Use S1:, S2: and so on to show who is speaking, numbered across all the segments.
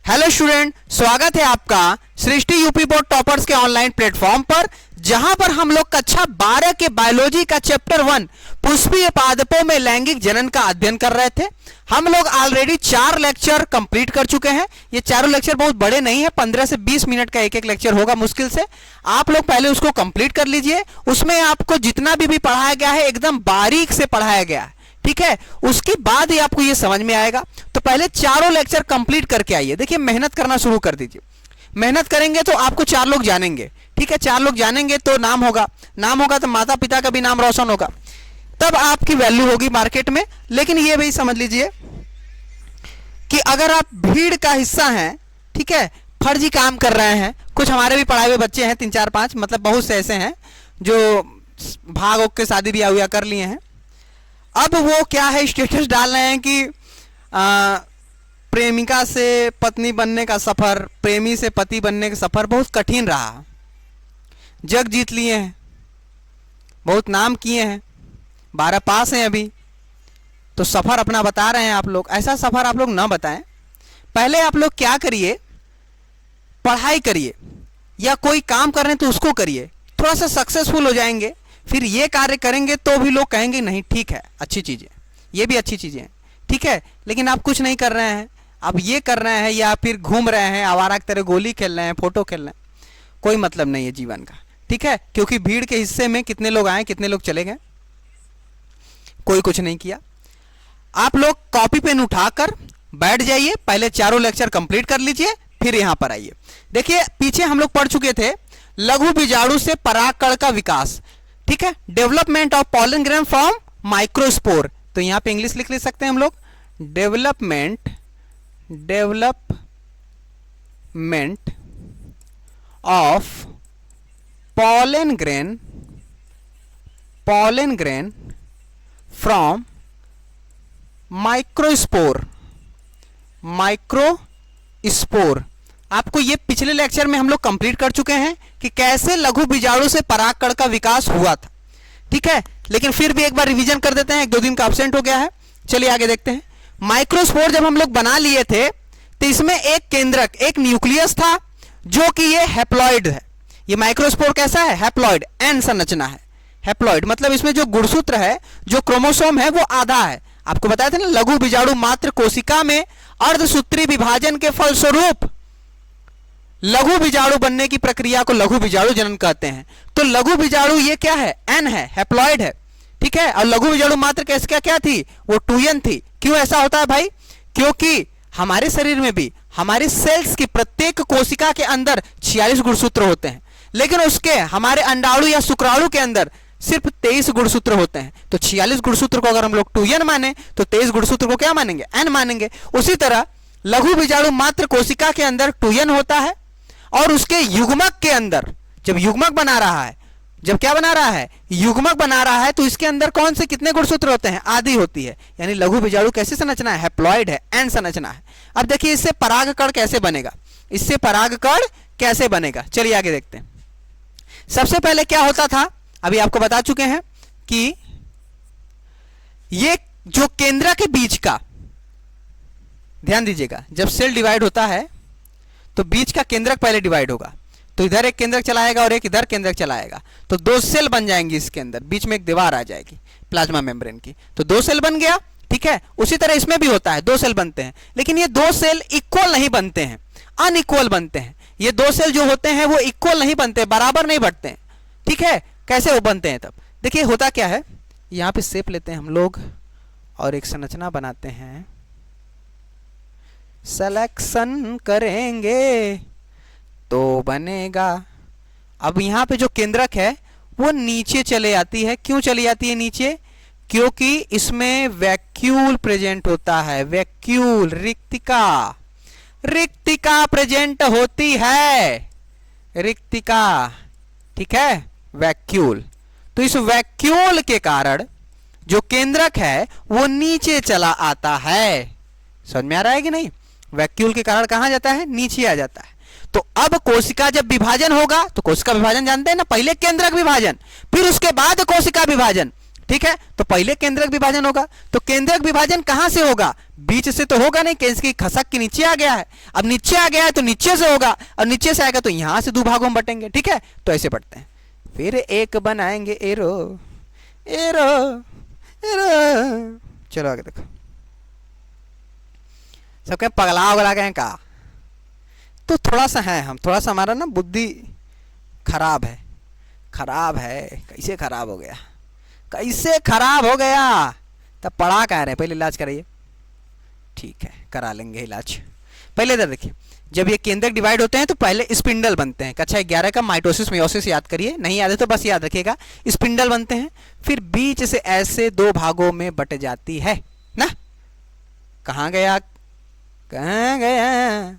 S1: Hello student, स्वागत है आपका सृष्टि यूपी बोर्ड टॉपर्स के ऑनलाइन प्लेटफॉर्म पर, जहां पर हम लोग कक्षा 12 के बायोलॉजी का चैप्टर 1 पुष्पीय पादपों में लैंगिक जनन का अध्ययन कर रहे थे। हम लोग ऑलरेडी 4 लेक्चर कंप्लीट कर चुके हैं। ये चारों लेक्चर बहुत बड़े नहीं है, 15 से 20 मिनट का एक एक लेक्चर होगा मुश्किल से। आप लोग पहले उसको कंप्लीट कर लीजिए। उसमें आपको जितना भी पढ़ाया गया है एकदम बारीक से पढ़ाया गया है, ठीक है। उसके बाद ही आपको ये समझ में आएगा। तो पहले चारों लेक्चर कंप्लीट करके आइए। देखिए, मेहनत करना शुरू कर दीजिए। मेहनत करेंगे तो आपको 4 लोग जानेंगे, ठीक है। 4 लोग जानेंगे तो नाम होगा तो माता पिता का भी नाम रोशन होगा, तब आपकी वैल्यू होगी मार्केट में। लेकिन ये भी समझ लीजिए कि अगर आप भीड़ का हिस्सा हैं, ठीक है, फर्जी काम कर रहे हैं। कुछ हमारे भी पढ़ाए हुए बच्चे हैं, 3 4 5, मतलब बहुत से ऐसे हैं जो भाग होकर के शादी ब्याह हुआ कर लिए हैं। अब वो क्या है, स्टेटस डाल रहे हैं कि प्रेमिका से पत्नी बनने का सफर, प्रेमी से पति बनने का सफर बहुत कठिन रहा। जग जीत लिए हैं, बहुत नाम किए हैं, 12 पास हैं अभी, तो सफर अपना बता रहे हैं आप लोग। ऐसा सफर आप लोग ना बताएं। पहले आप लोग क्या करिए, पढ़ाई करिए या कोई काम कर रहे हैं तो उसको करिए, थोड़ा सा सक्सेसफुल हो जाएंगे। फिर ये कार्य करेंगे तो भी लोग कहेंगे नहीं ठीक है, अच्छी चीज़ है, ये भी अच्छी चीज़ें हैं, ठीक है। लेकिन आप कुछ नहीं कर रहे हैं, आप ये कर रहे हैं या फिर घूम रहे हैं, आवारा की तरह गोली खेल रहे हैं, फोटो खेल रहे हैं, कोई मतलब नहीं है जीवन का, ठीक है। क्योंकि भीड़ के हिस्से में कितने लोग आए, कितने लोग चले गए, कोई कुछ नहीं किया। आप लोग कॉपी पेन उठाकर बैठ जाइए, पहले चारों लेक्चर कंप्लीट कर लीजिए, फिर यहाँ पर आइए। देखिए, पीछे हम लोग पढ़ चुके थे लघु बीजाणु से परागकण का विकास, ठीक है, development of pollen grain from microspore. तो यहां पे इंग्लिश लिख सकते हैं हम लोग, development of pollen grain from microspore. आपको ये पिछले लेक्चर में हम लोग कंप्लीट कर चुके हैं कि कैसे लघु बीजाणु से परागकण का विकास हुआ था, ठीक है। लेकिन फिर भी एक बार रिवीजन कर देते हैं, 1-2 दिन का अब्सेंट हो गया है। चलिए आगे देखते हैं। माइक्रोस्पोर जब हम लोग बना लिए थे तो इसमें एक केंद्रक, एक न्यूक्लियस था, जो कि ये हैप्लॉइड है। ये माइक्रोस्पोर कैसा है, हैप्लॉइड, एन संरचना है। हैप्लॉइड मतलब इसमें जो गुणसूत्र है, जो क्रोमोसोम है, वो आधा है। आपको बताया था ना, लघु बीजाणु मात्र कोशिका में अर्धसूत्री विभाजन के फलस्वरूप लघु बीजाणु बनने की प्रक्रिया को लघु बीजाणु जनन कहते हैं। तो लघु बीजाणु ये क्या है, एन है, हैप्लॉइड है, ठीक है। और लघु बीजाणु मात्र कैसे क्या थी, वो 2n थी। क्यों ऐसा होता है भाई? क्योंकि हमारे शरीर में भी, हमारी सेल्स की प्रत्येक कोशिका के अंदर 46 गुणसूत्र होते हैं, लेकिन उसके हमारे अंडाणु या शुक्राणु के अंदर सिर्फ 23 गुणसूत्र होते हैं। तो 46 गुणसूत्र को अगर हम लोग 2n माने तो 23 गुणसूत्र को क्या मानेंगे, n मानेंगे। उसी तरह लघु बीजाणु मात्र कोशिका के अंदर 2n होता है, और उसके युग्मक के अंदर जब युग्मक बना रहा है, जब क्या बना रहा है, युग्मक बना रहा है, तो इसके अंदर कौन से कितने गुणसूत्र होते हैं, आधी होती है। यानी लघु बीजाणु कैसी संरचना है, हैप्लॉइड है, एन संरचना है। अब देखिए इससे परागकण कैसे बनेगा, इससे परागकण कैसे बनेगा, चलिए आगे देखते हैं। सबसे पहले क्या होता था, अभी आपको बता चुके हैं कि ये जो केंद्र के बीच का, ध्यान दीजिएगा, जब सेल डिवाइड होता है तो बीच का केंद्रक पहले डिवाइड होगा। तो इधर एक केंद्रक चलाएगा और एक इधर केंद्रक चलाएगा, तो 2 सेल बन जाएंगी इसके अंदर, बीच में एक दीवार आ जाएगी प्लाज्मा मेम्ब्रेन की, तो 2 सेल बन गया, ठीक है। उसी तरह इसमें भी होता है, 2 सेल बनते हैं, लेकिन ये 2 सेल इक्वल नहीं बनते हैं, अनइक्वल बनते हैं। ये 2 सेल जो होते हैं वो इक्वल नहीं बनते, बराबर नहीं बढ़ते हैं, ठीक है। कैसे वो बनते हैं, तब देखिए होता क्या है। यहाँ पे शेप लेते हैं हम लोग और एक संरचना बनाते हैं, सिलेक्शन करेंगे तो बनेगा। अब यहाँ पे जो केंद्रक है वो नीचे चले आती है। क्यों चली जाती है नीचे? क्योंकि इसमें वैक्यूल प्रेजेंट होता है, वैक्यूल, रिक्तिका प्रेजेंट होती है, रिक्तिका, ठीक है, वैक्यूल। तो इस वैक्यूल के कारण जो केंद्रक है वो नीचे चला आता है। समझ में आ रहा है कि नहीं? वैक्यूल के कारण कहां जाता है, नीचे आ जाता है। तो अब कोशिका जब विभाजन होगा, तो कोशिका विभाजन जानते हैं ना, पहले केंद्रक विभाजन, फिर उसके बाद कोशिका विभाजन, ठीक है, तो पहले केंद्रक विभाजन होगा। तो केंद्रक विभाजन कहां से होगा? बीच से तो होगा नहीं, क्योंकि खसक के नीचे आ गया है। अब नीचे आ गया है तो नीचे से होगा, और नीचे से आएगा तो यहां से दो भागों में बटेंगे। ठीक है, तो ऐसे बढ़ते हैं। फिर एक बनाएंगे एरो एरो एरो। चलो आगे देखो, सब क्या पगला उगला गए का? तो थोड़ा सा है, हम थोड़ा सा हमारा ना बुद्धि खराब है। खराब है कैसे खराब हो गया? कैसे खराब हो गया? तब पढ़ा कह रहे हैं, पहले इलाज कराइए। ठीक है, करा लेंगे इलाज। पहले इधर देखिए, जब ये केंद्रक डिवाइड होते हैं तो पहले स्पिंडल बनते हैं। कक्षा 11 का माइटोसिस मेयोसिस याद करिए, नहीं याद है तो बस याद रखिएगा। स्पिंडल बनते हैं, फिर बीच से ऐसे दो भागों में बट जाती है ना। कहां गया? कहां गया?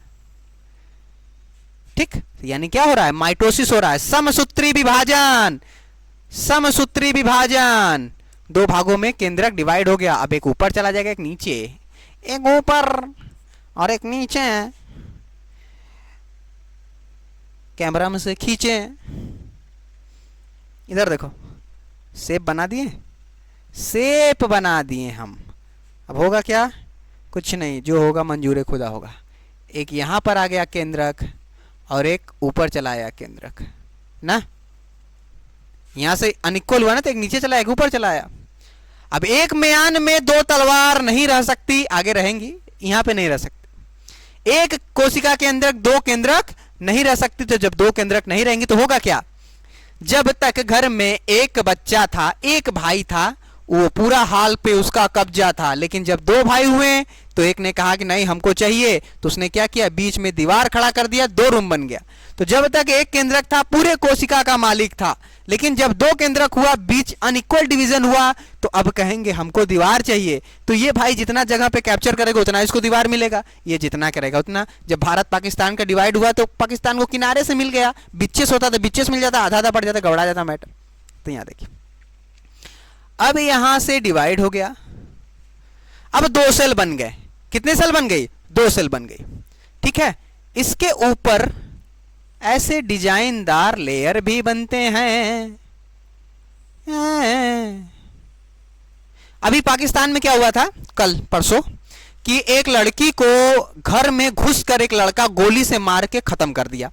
S1: ठीक, यानी क्या हो रहा है? माइटोसिस हो रहा है, समसूत्री विभाजन। समसूत्री विभाजन, दो भागों में केंद्रक डिवाइड हो गया। अब एक ऊपर चला जाएगा, एक नीचे, एक ऊपर और एक नीचे। कैमरा में से खींचे, इधर देखो, शेप बना दिए, शेप बना दिए हम। अब होगा क्या? कुछ नहीं, जो होगा मंजूर खुदा होगा। एक यहां पर आ गया केंद्रक और एक ऊपर चला आया केंद्रक ना। यहां से अनिक्वल हुआ ना, तो एक नीचे चला एक ऊपर चला आया। अब एक म्यान में दो तलवार नहीं रह सकती, आगे रहेंगी, यहां पे नहीं रह सकती। एक कोशिका के अंदर दो केंद्रक नहीं रह सकती, तो जब दो केंद्रक नहीं रहेंगे तो होगा क्या? जब तक घर में एक बच्चा था, एक भाई था, वो पूरा हाल पे उसका कब्जा था। लेकिन जब दो भाई हुए तो एक ने कहा कि नहीं हमको चाहिए, तो उसने क्या किया? बीच में दीवार खड़ा कर दिया, दो रूम बन गया। तो जब तक एक केंद्रक था पूरे कोशिका का मालिक था, लेकिन जब दो केंद्रक हुआ, बीच अनइक्वल डिवीजन हुआ, तो अब कहेंगे हमको दीवार चाहिए। तो ये भाई जितना जगह पे कैप्चर करेगा उतना इसको दीवार मिलेगा, ये जितना करेगा उतना। जब भारत पाकिस्तान का डिवाइड हुआ तो पाकिस्तान को किनारे से मिल गया, बिच्चेस होता तो बिच्चेस मिल जाता, आधा आधा पड़ जाता, गबड़ा जाता मैटर। तो यहां देखिए, अब यहां से डिवाइड हो गया, अब दो सेल बन गए। कितने सेल बन गई? दो सेल बन गई। ठीक है, इसके ऊपर ऐसे डिजाइनदार लेयर भी बनते हैं। अभी पाकिस्तान में क्या हुआ था कल परसों, कि एक लड़की को घर में घुसकर एक लड़का गोली से मार के खत्म कर दिया।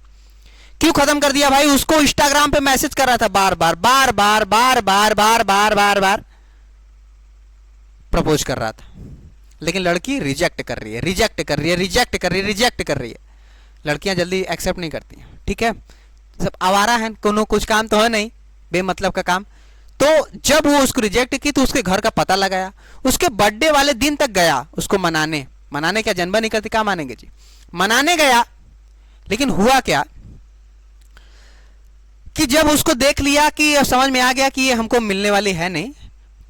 S1: क्यों खत्म कर दिया भाई? उसको इंस्टाग्राम पे मैसेज कर रहा था, बार बार बार बार बार बार बार बार बार बार प्रपोज कर रहा था, लेकिन लड़की रिजेक्ट कर रही है, रिजेक्ट कर रही है, रिजेक्ट कर रही है, रिजेक्ट कर रही है। लड़कियां जल्दी एक्सेप्ट नहीं करती हैं। ठीक है, सब आवारा हैं, कोनो कुछ काम तो है नहीं, बेमतलब का काम। तो जब वो उसको रिजेक्ट की तो उसके घर का पता लगाया, उसके बर्थडे वाले दिन तक गया उसको मनाने। मनाने क्या, जन्म नहीं करती, क्या मानेंगे जी? मनाने गया, लेकिन हुआ क्या कि जब उसको देख लिया कि समझ में आ गया कि ये हमको मिलने वाली है नहीं,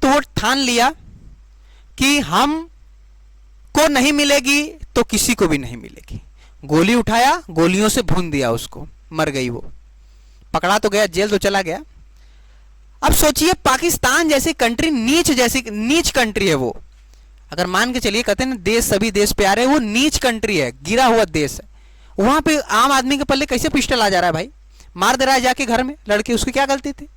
S1: तो वो ठान लिया कि हम को नहीं मिलेगी तो किसी को भी नहीं मिलेगी। गोली उठाया, गोलियों से भून दिया उसको, मर गई वो। पकड़ा तो गया, जेल तो चला गया। अब सोचिए, पाकिस्तान जैसी कंट्री, नीच कंट्री है वो। अगर मान के चलिए, कहते हैं ना देश सभी देश प्यारे, वो नीच कंट्री है, गिरा हुआ देश है। वहां पे आम आदमी के पल्ले कैसे पिस्टल आ जा रहा है भाई? मार दे रहा है जाके घर में लड़की, उसकी क्या गलती थी?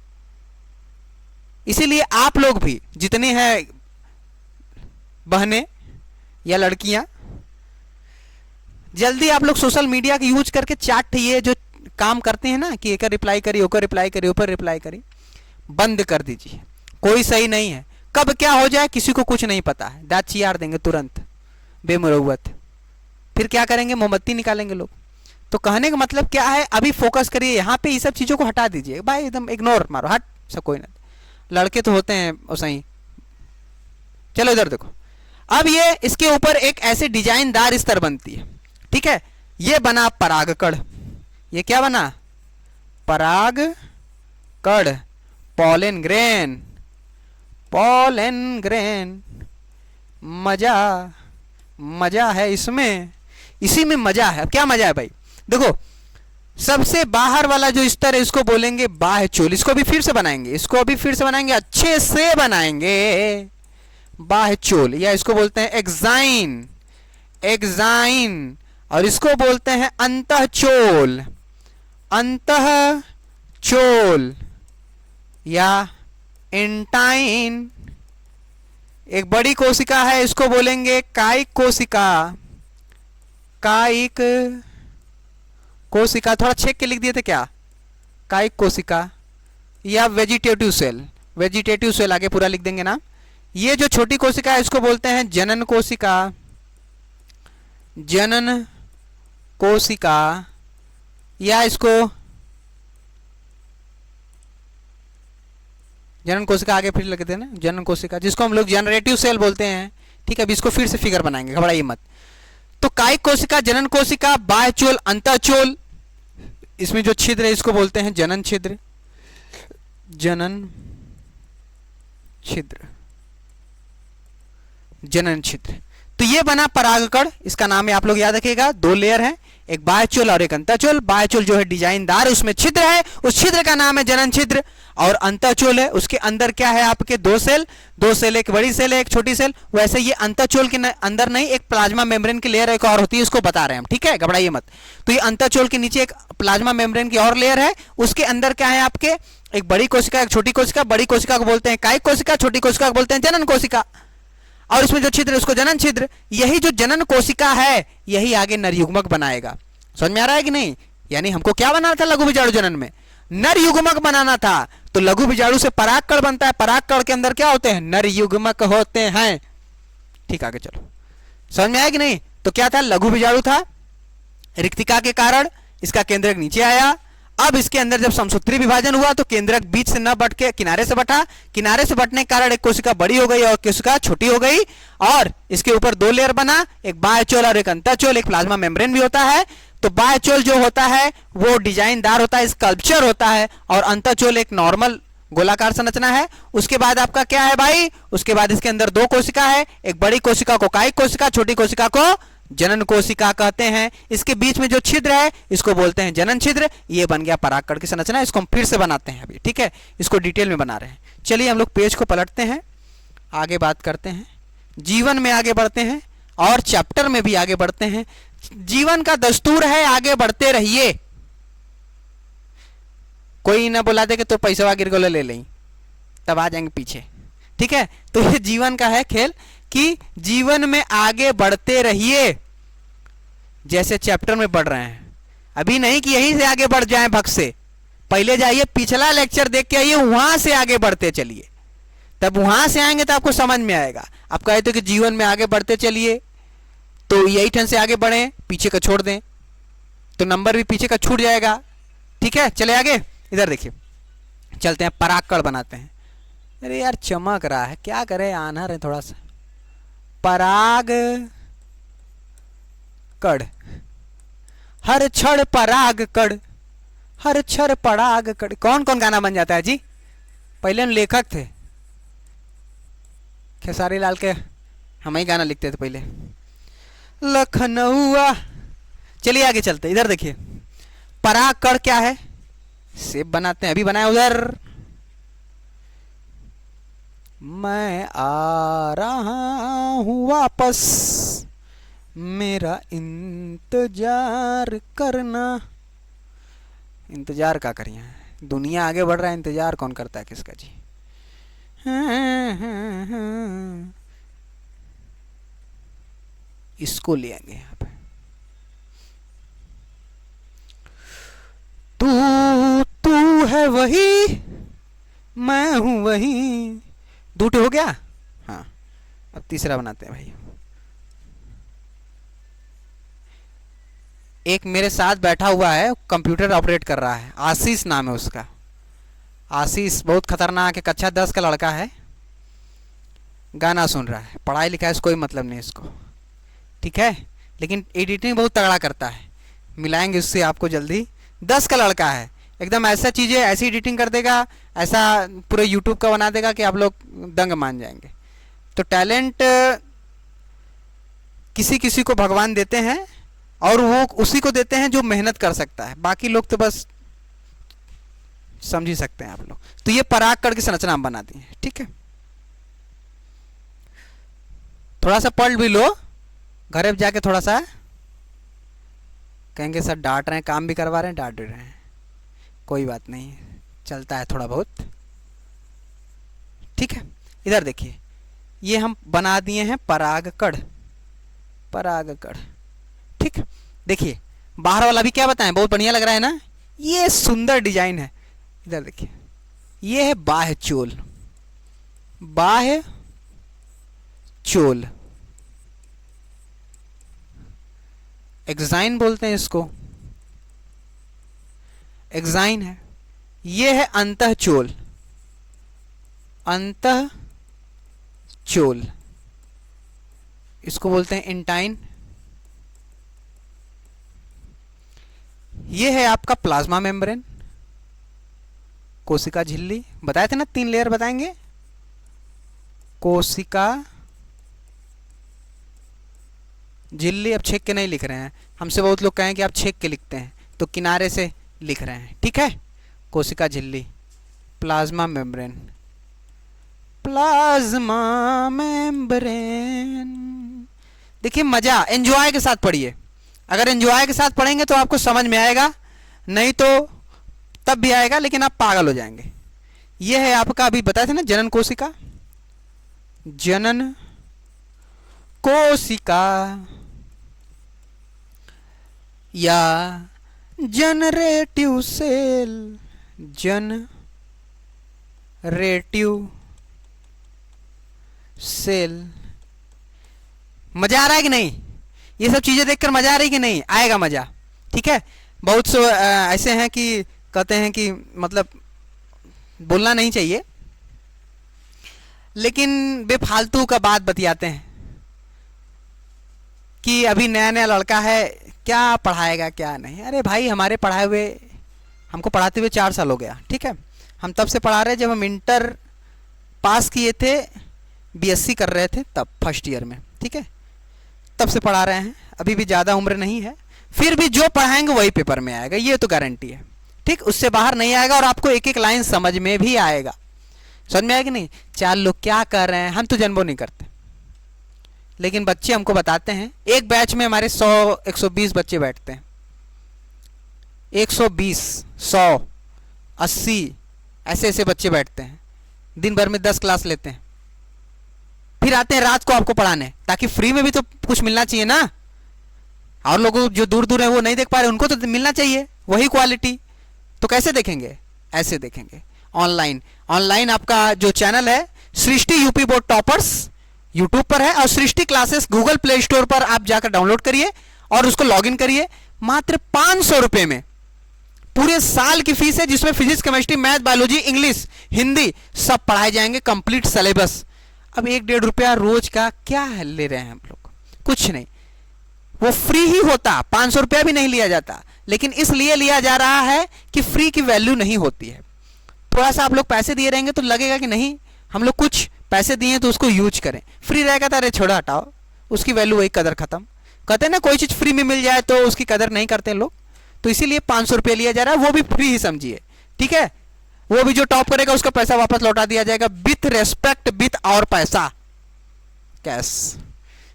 S1: इसीलिए आप लोग भी जितने हैं बहनें या लड़कियां, जल्दी आप लोग सोशल मीडिया का यूज करके चाट ये जो काम करते हैं ना कि एक रिप्लाई करिए, ऊपर रिप्लाई करिए, ऊपर रिप्लाई करिए, बंद कर दीजिए। कोई सही नहीं है, कब क्या हो जाए किसी को कुछ नहीं पता है। दांत चियार देंगे तुरंत बेमुरौवत, फिर क्या करेंगे? मोमबत्ती निकालेंगे लोग। तो कहने का मतलब क्या है? अभी फोकस करिए यहाँ पे, ये सब चीजों को हटा दीजिए भाई, एकदम इग्नोर मारो, हट सब, कोई ना। लड़के तो होते हैं वैसे ही। चलो इधर देखो, अब ये इसके ऊपर एक ऐसे डिजाइनदार स्तर बनती है। ठीक है, ये बना परागकण। ये क्या बना? परागकण, पॉलन ग्रेन, पॉलन ग्रेन। मजा मजा है इसमें, इसी में मजा है। क्या मजा है भाई? देखो, सबसे बाहर वाला जो स्तर है इसको बोलेंगे बाह्य चोल। इसको भी फिर से बनाएंगे, इसको भी फिर से बनाएंगे, अच्छे से बनाएंगे, बाह्य चोल, या इसको बोलते हैं एक्साइन, एक्साइन। और इसको बोलते हैं अंतः चोल, अंतः चोल या इंटाइन। एक बड़ी कोशिका है, इसको बोलेंगे कायिक कोशिका। कायिक कोशिका, थोड़ा छेक के लिख दिए थे क्या? कायिक कोशिका या वेजिटेटिव सेल। वेजिटेटिव सेल आगे पूरा लिख देंगे ना। ये जो छोटी कोशिका है इसको बोलते हैं जनन कोशिका। जनन कोशिका, या इसको जनन कोशिका आगे फिर लिखते हैं ना, जनन कोशिका, जिसको हम लोग जनरेटिव सेल बोलते हैं। ठीक है, अब इसको फिर से फिगर बनाएंगे, घबराइए मत। तो कायिक कोशिका, जनन कोशिका, बाह्यचोल, अंतःचोल, इसमें जो छिद्र है इसको बोलते हैं जनन छिद्र। जनन छिद्र, जनन छिद्र। तो ये बना परागकण, इसका नाम है, आप लोग याद रखिएगा। दो लेयर है, एक बाह्यचोल और एक अंतःचोल। बाह्यचोल जो है डिजाइनदार, उसमें छिद्र है, उस छिद्र का नाम है जनन छिद्र। और अंतःचोल है, उसके अंदर क्या है आपके? दो सेल, एक बड़ी सेल है, एक छोटी सेल। वैसे ये अंतःचोल के अंदर नहीं, एक प्लाज्मा मेम्ब्रेन की लेयर एक और होती है, उसको बता रहे हैं हम। ठीक है, घबराइए मत। तो ये अंतःचोल के नीचे एक प्लाज्मा मेम्ब्रेन की और लेयर है, उसके अंदर क्या है आपके? एक बड़ी कोशिका, एक छोटी कोशिका। बड़ी कोशिका को बोलते हैं कायिक कोशिका, छोटी कोशिका को बोलते हैं जनन कोशिका। और इसमें जो छिद्र है उसको जनन छिद्र। यही जो जनन कोशिका है यही आगे नरयुग्मक बनाएगा। समझ में आ रहा है कि नहीं? यानी हमको क्या बनाना था लघु बीजाणु जनन में? नरयुग्मक बनाना था। तो लघु बीजाणु से परागकण बनता है, परागकण के अंदर क्या होते हैं? नरयुग्मक होते हैं। ठीक, आगे चलो, समझ में आया कि नहीं? तो क्या था? लघु बीजाणु था, रिक्तिका के कारण इसका केंद्रक नीचे आया। अब इसके अंदर जब समसूत्री विभाजन हुआ तो केंद्रक बीच से न बट के किनारे से बटा। किनारे से बटने के कारण एक कोशिका बड़ी हो गई और कोशिका छोटी हो गई, और इसके ऊपर दो लेयर बना, एक बाह्यचोल और एक अंतःचोल। एक प्लाज्मा मेम्ब्रेन भी होता है। तो बाह्यचोल जो होता है वो डिजाइनदार होता है, स्कल्पचर होता है, और अंतःचोल एक नॉर्मल गोलाकार संरचना है। उसके बाद आपका क्या है भाई? उसके बाद इसके अंदर दो कोशिका है, एक बड़ी कोशिका को कायिक कोशिका, छोटी कोशिका को जनन कोशिका कहते हैं। इसके बीच में जो छिद्र है इसको बोलते हैं जनन छिद्र। ये बन गया परागकण की संरचना। इसको हम फिर से बनाते हैं अभी, ठीक है, इसको डिटेल में बना रहे हैं। चलिए हम लोग पेज को पलटते हैं, आगे बात करते हैं, जीवन में आगे बढ़ते हैं और चैप्टर में भी आगे बढ़ते हैं। जीवन का दस्तूर है आगे बढ़ते रहिए। कोई ना बुला दे कि तो पैसा गिर गोले ले लें, तब आ जाएंगे पीछे। ठीक है, तो ये जीवन का है खेल कि जीवन में आगे बढ़ते रहिए जैसे चैप्टर में बढ़ रहे हैं। अभी नहीं कि यहीं से आगे बढ़ जाएं भग से, पहले जाइए पिछला लेक्चर देख के आइए, वहां से आगे बढ़ते चलिए, तब वहां से आएंगे तो आपको समझ में आएगा। आप कहते हो कि जीवन में आगे बढ़ते चलिए, तो यही ठन से आगे बढ़ें, पीछे का छोड़ दें तो नंबर भी पीछे का छूट जाएगा। ठीक है, चले आगे, इधर देखिए, चलते हैं, परागकण बनाते हैं। अरे यार चमक रहा है, क्या करें, आनर है थोड़ा सा। पराग कड़, हर क्षण पराग कड़, हर क्षण पराग कड़। कौन कौन गाना बन जाता है जी? पहले हम लेखक थे, खेसारी लाल के हम ही गाना लिखते थे पहले, लखनऊ। चलिए आगे चलते, इधर देखिए, पराग कड़ क्या है? सेब बनाते हैं, अभी बनाया उधर। मैं आ रहा हूं वापस, मेरा इंतजार करना। इंतजार क्या करिए, दुनिया आगे बढ़ रहा है, इंतजार कौन करता है किसका जी? इसको ले आएंगे यहाँ पे। तू तू है वही, मैं हूं वही। दूटे हो गया। हाँ, अब तीसरा बनाते हैं भाई। एक मेरे साथ बैठा हुआ है, कंप्यूटर ऑपरेट कर रहा है, आशीष नाम है उसका। आशीष बहुत खतरनाक है, कक्षा 10 का लड़का है, गाना सुन रहा है, पढ़ाई लिखाई से कोई मतलब नहीं इसको, ठीक है, लेकिन एडिटिंग बहुत तगड़ा करता है। मिलाएंगे उससे आपको जल्दी। 10 का लड़का है, एकदम ऐसा चीज़ें, ऐसी एडिटिंग कर देगा, ऐसा पूरे यूट्यूब का बना देगा कि आप लोग दंग मान जाएंगे। तो टैलेंट किसी किसी को भगवान देते हैं, और वो उसी को देते हैं जो मेहनत कर सकता है, बाकी लोग तो बस समझ ही सकते हैं आप लोग। तो ये परागकण की संरचना हम बना दी है, ठीक है। थोड़ा सा पढ़ भी लो, घर पे जाके थोड़ा सा, कहेंगे सर डांट रहे हैं, काम भी करवा रहे हैं, डांट रहे हैं, कोई बात नहीं, चलता है थोड़ा बहुत। ठीक है, इधर देखिए, ये हम बना दिए हैं परागकण, परागकण। ठीक, देखिए बाहर वाला भी क्या बताएं, बहुत बढ़िया लग रहा है ना, ये सुंदर डिजाइन है। इधर देखिए, ये है बाह्य चोल, बाह्य चोल, एक्साइन बोलते हैं इसको, एक्साइन है। ये है अंतः चोल, अंतः चोल, इसको बोलते हैं इंटाइन। ये है आपका प्लाज्मा मेम्ब्रेन, कोशिका झिल्ली, बताए थे ना 3 लेयर बताएंगे, कोशिका झिल्ली। अब छेक के नहीं लिख रहे हैं, हमसे बहुत लोग कहें कि आप छेक के लिखते हैं, तो किनारे से लिख रहे हैं। ठीक है, कोशिका झिल्ली, प्लाज्मा मेम्ब्रेन, प्लाज्मा मेम्ब्रेन। देखिए मजा, एंजॉय के साथ पढ़िए, अगर एंजॉय के साथ पढ़ेंगे तो आपको समझ में आएगा, नहीं तो तब भी आएगा लेकिन आप पागल हो जाएंगे। यह है आपका, अभी बताया था ना, जनन कोशिका, जनन कोशिका या जनरेटिव सेल, जनरेटिव सेल। मजा आ रहा है कि नहीं, ये सब चीजें देखकर मजा आ रही कि नहीं, आएगा मजा। ठीक है, बहुत से ऐसे हैं कि कहते हैं कि मतलब बोलना नहीं चाहिए, लेकिन बेफालतू का बात बतियाते हैं कि अभी नया नया लड़का है, क्या पढ़ाएगा क्या नहीं। अरे भाई, हमारे पढ़ाए हुए, हमको पढ़ाते हुए 4 साल हो गया। ठीक है, हम तब से पढ़ा रहे जब हम इंटर पास किए थे, बीएससी कर रहे थे, तब फर्स्ट ईयर में। ठीक है, तब से पढ़ा रहे हैं, अभी भी ज़्यादा उम्र नहीं है, फिर भी जो पढ़ाएंगे वही पेपर में आएगा, ये तो गारंटी है। ठीक, उससे बाहर नहीं आएगा, और आपको एक एक लाइन समझ में भी आएगा। समझ में आएगा कि नहीं, 4 लोग क्या कर रहे हैं, हम तो जनबो नहीं करते, लेकिन बच्चे हमको बताते हैं। एक बैच में हमारे 100-120 बच्चे बैठते हैं, 120, 100, 80 ऐसे ऐसे बच्चे बैठते हैं, दिन भर में 10 क्लास लेते हैं, फिर आते हैं रात को आपको पढ़ाने, ताकि फ्री में भी तो कुछ मिलना चाहिए ना। और लोगों जो दूर दूर है वो नहीं देख पा रहे, उनको तो मिलना चाहिए वही क्वालिटी। तो कैसे देखेंगे, ऐसे देखेंगे, ऑनलाइन। ऑनलाइन आपका जो चैनल है सृष्टि यूपी बोर्ड टॉपर्स, यूट्यूब पर है, और सृष्टि क्लासेस गूगल प्ले स्टोर पर आप जाकर डाउनलोड करिए और उसको लॉगिन करिए। मात्र 500 रुपए में पूरे साल की फीस है, जिसमें physics, chemistry, math, biology, English, Hindi सब पढ़ाए जाएंगे, कंप्लीट सिलेबस। अब 1-1.5 रुपया रोज का क्या ले रहे हैं हम लोग, कुछ नहीं, वो फ्री ही होता, 500 रुपया भी नहीं लिया जाता, लेकिन इसलिए लिया जा रहा है कि फ्री की वैल्यू नहीं होती है। थोड़ा सा आप लोग पैसे दिए रहेंगे तो लगेगा कि नहीं, हम लोग कुछ पैसे दिए तो उसको यूज करें। फ्री रहेगा तो अरे छोड़ो हटाओ, उसकी वैल्यू वही, कदर खत्म। कहते हैं ना, कोई चीज फ्री में मिल जाए तो उसकी कदर नहीं करते लोग, तो इसीलिए 500 रुपये लिया जा रहा है, वो भी फ्री ही समझिए। ठीक है, वो भी जो टॉप करेगा उसका पैसा वापस लौटा दिया जाएगा, विथ रेस्पेक्ट, विथ और पैसा, कैश।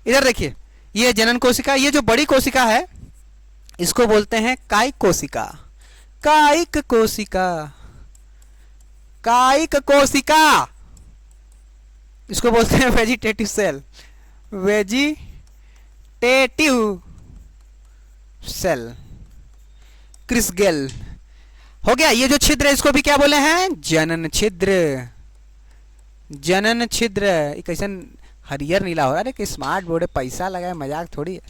S1: इधर देखिए, ये जनन कोशिका, ये जो बड़ी कोशिका है इसको बोलते हैं कायिक कोशिका, कायिक कोशिका, कायिक कोशिका, इसको बोलते हैं वेजिटेटिव सेल, वेजिटेटिव सेल, क्रिस्गेल। हो गया, ये जो छिद्र है इसको भी क्या बोले हैं, जनन छिद्र, जनन छिद्र। कैसे हरियर नीला हो रहा है, कि स्मार्ट बोर्ड है, पैसा लगाए, मजाक थोड़ी है।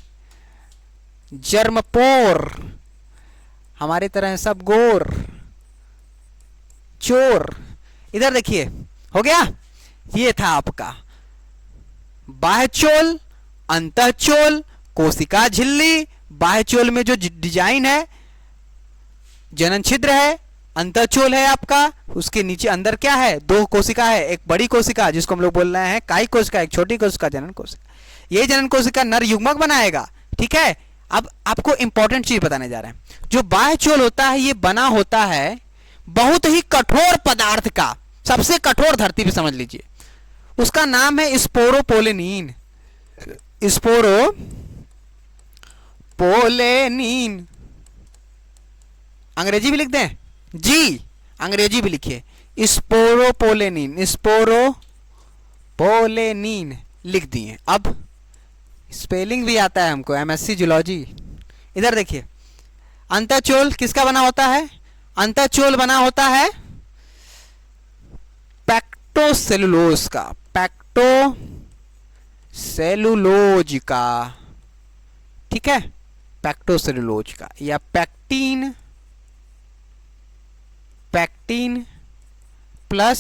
S1: जर्मपोर, हमारी तरह सब गोर, चोर। इधर देखिए, हो गया, ये था आपका बाह्यचोल, अंतःचोल, कोशिका झिल्ली। बाह्यचोल में जो डिजाइन है, जनन छिद्र है, अंतःचोल है आपका, उसके नीचे अंदर क्या है, 2 कोशिका है, एक बड़ी कोशिका जिसको हम लोग बोल रहे हैं कायिक कोशिका, एक छोटी कोशिका जनन कोशिका। ये जनन कोशिका नर युग्मक बनाएगा। ठीक है, अब आपको इंपॉर्टेंट चीज बताने जा रहे हैं। जो बाह्यचोल होता है, ये बना होता है बहुत ही कठोर पदार्थ का, सबसे कठोर धरती पे समझ लीजिए, उसका नाम है स्पोरोपोलेनिन, स्पोरोपोलेनिन। अंग्रेजी भी लिख दें जी, अंग्रेजी भी लिखिए, स्पोरोपोलेनिन, स्पोरोपोलेनिन। पोलेनिन लिख दिए। अब स्पेलिंग भी आता है हमको, एमएससी जूलॉजी। इधर देखिए, अंतःचोल किसका बना होता है? अंतःचोल बना होता है पैक्टोसेलुलोज का, पैक्टोसेलुलोज का, ठीक है, पैक्टोसेलुलोज का, या पैक्टीन, पैक्टीन प्लस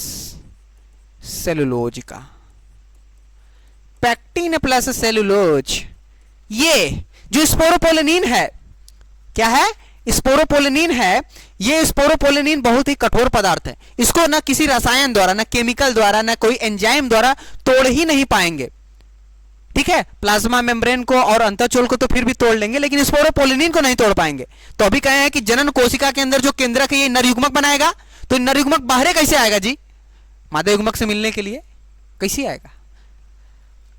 S1: सेलुलोज का, पैक्टीन प्लस सेलुलोज। ये जो स्पोरोपोलेनिन है, क्या है? स्पोरोपोलेनिन है। ये स्पोरोपोलेनिन बहुत ही कठोर पदार्थ है, इसको ना किसी रसायन द्वारा, ना केमिकल द्वारा, ना कोई एंजाइम द्वारा तोड़ ही नहीं पाएंगे, ठीक है। प्लाज्मा मेम्ब्रेन को और अंतःचोल को तो फिर भी तोड़ लेंगे, लेकिन स्पोरोपोलेनिन को नहीं तोड़ पाएंगे। तो अभी कहे हैं कि जनन कोशिका के अंदर जो केंद्रक है ये नर युग्मक बनाएगा, तो नर युग्मक बाहर कैसे आएगा जी? मादा युग्मक से मिलने के लिए कैसे आएगा?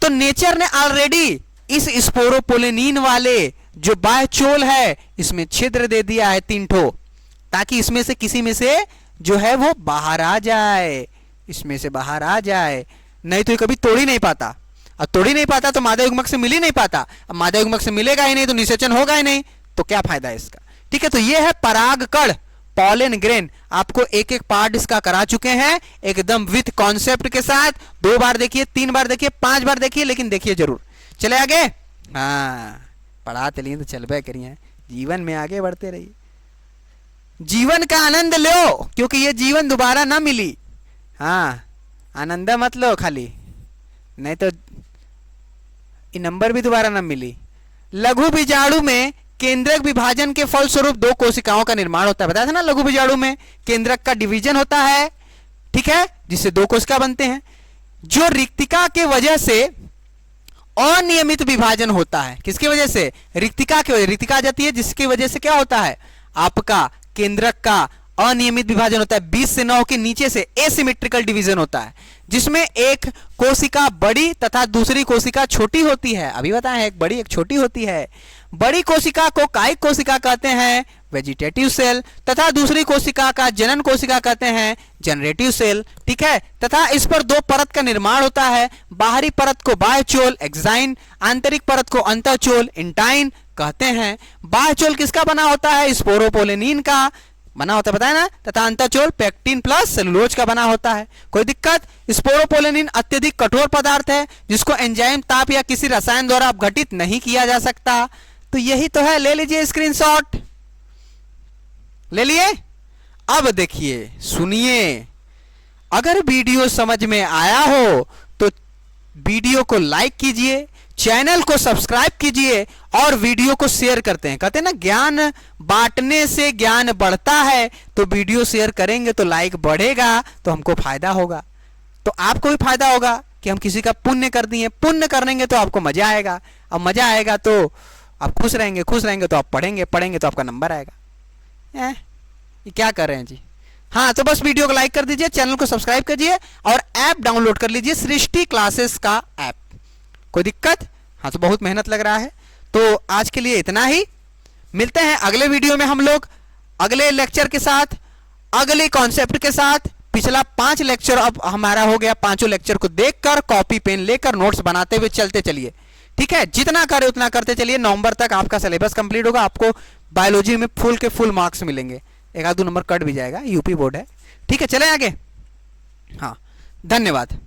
S1: तो नेचर ने ऑलरेडी इस स्पोरोपोलेनिन वाले जो बाह्यचोल है इसमें छिद्र दे दिया है 3 ठो, ताकि इसमें से किसी में से जो है वो बाहर आ जाए, इसमें से बाहर आ जाए। नहीं तो ये कभी तोड़ ही नहीं पाता, और तोड़ ही नहीं पाता तो मादा युग्मक से मिल ही नहीं पाता। अब मादा युग्मक से मिलेगा ही नहीं तो निषेचन होगा ही नहीं, तो क्या फायदा है इसका? ठीक है, तो ये है परागकण, पॉलन ग्रेन। आपको एक एक पार्ट इसका करा चुके हैं एकदम विथ कॉन्सेप्ट के साथ। 2 बार देखिए, 3 बार देखिए, 5 बार देखिए, लेकिन देखिए जरूर। चले आगे, हाँ पढ़ा चलिए तो चलबे करिए, जीवन में आगे बढ़ते रहिए, जीवन का आनंद लो, क्योंकि ये जीवन दोबारा ना मिली। हाँ, आनंद मत लो खाली, नहीं तो ये नंबर भी दोबारा ना मिली। लघु बीजाणु में केंद्रक विभाजन के फलस्वरूप 2 कोशिकाओं का निर्माण होता है। बताया था ना, लघु बीजाणु में केंद्रक का डिवीजन होता है, ठीक है, जिससे 2 कोशिका बनते हैं। जो रिक्तिका के वजह से अनियमित विभाजन होता है, किसकी वजह से? रिक्तिका की वजह, रिक्तिका आ जाती है जिसकी वजह से क्या होता है? आपका केंद्रक का अनियमित विभाजन होता है। 20 से 9 के नीचे से एसिमेट्रिकल डिवीजन होता है, जिसमें एक कोशिका बड़ी तथा दूसरी कोशिका छोटी होती है। अभी बताएं, एक बड़ी एक छोटी होती है। बड़ी कोशिका को कायिक कोशिका कहते हैं, वेजिटेटिव सेल, तथा दूसरी कोशिका का जनन कोशिका कहते हैं, जनरेटिव सेल, ठीक है। तथा इस पर 2 परत का निर्माण होता है। बाहरी परत को बाह्यचोल, एक्साइन, आंतरिक परत को अंतःचोल, इंटाइन कहते हैं। बाह्यचोल किसका बना होता है? स्पोरोपोलेनिन का बना होता है, बताया ना। तथा अंतःचोल पैक्टीन प्लस सेलुलोज का बना होता है। कोई दिक्कत? स्पोरोपोलेनिन अत्यधिक कठोर पदार्थ है, जिसको एंजाइम, ताप या किसी रसायन द्वारा अपघटित नहीं किया जा सकता। तो यही तो है, ले लीजिए स्क्रीनशॉट, ले लिए। अब देखिए, सुनिए, अगर वीडियो समझ में आया हो तो वीडियो को लाइक कीजिए, चैनल को सब्सक्राइब कीजिए और वीडियो को शेयर करते हैं। कहते हैं ना, ज्ञान बांटने से ज्ञान बढ़ता है। तो वीडियो शेयर करेंगे तो लाइक बढ़ेगा, तो हमको फायदा होगा, तो आपको भी फायदा होगा कि हम किसी का पुण्य कर दिए। पुण्य करेंगे तो आपको मजा आएगा, अब मजा आएगा तो आप खुश रहेंगे, खुश रहेंगे तो आप पढ़ेंगे, पढ़ेंगे तो आपका नंबर आएगा। ये क्या कर रहे हैं जी? हाँ, तो बस वीडियो को लाइक कर दीजिए, चैनल को सब्सक्राइब कीजिए और ऐप डाउनलोड कर लीजिए, सृष्टि क्लासेस का ऐप। कोई दिक्कत? हाँ, तो बहुत मेहनत लग रहा है। तो आज के लिए इतना ही, मिलते हैं अगले वीडियो में हम लोग अगले लेक्चर के साथ, अगले कॉन्सेप्ट के साथ। पिछला 5 लेक्चर अब हमारा हो गया, 5 लेक्चर को देखकर कॉपी पेन लेकर नोट्स बनाते हुए चलते चलिए, ठीक है। जितना करे उतना करते चलिए, नवंबर तक आपका सिलेबस कंप्लीट होगा। आपको बायोलॉजी में फुल के फुल मार्क्स मिलेंगे, 1-2 नंबर कट भी जाएगा, यूपी बोर्ड है, ठीक है। चले आगे, हाँ, धन्यवाद।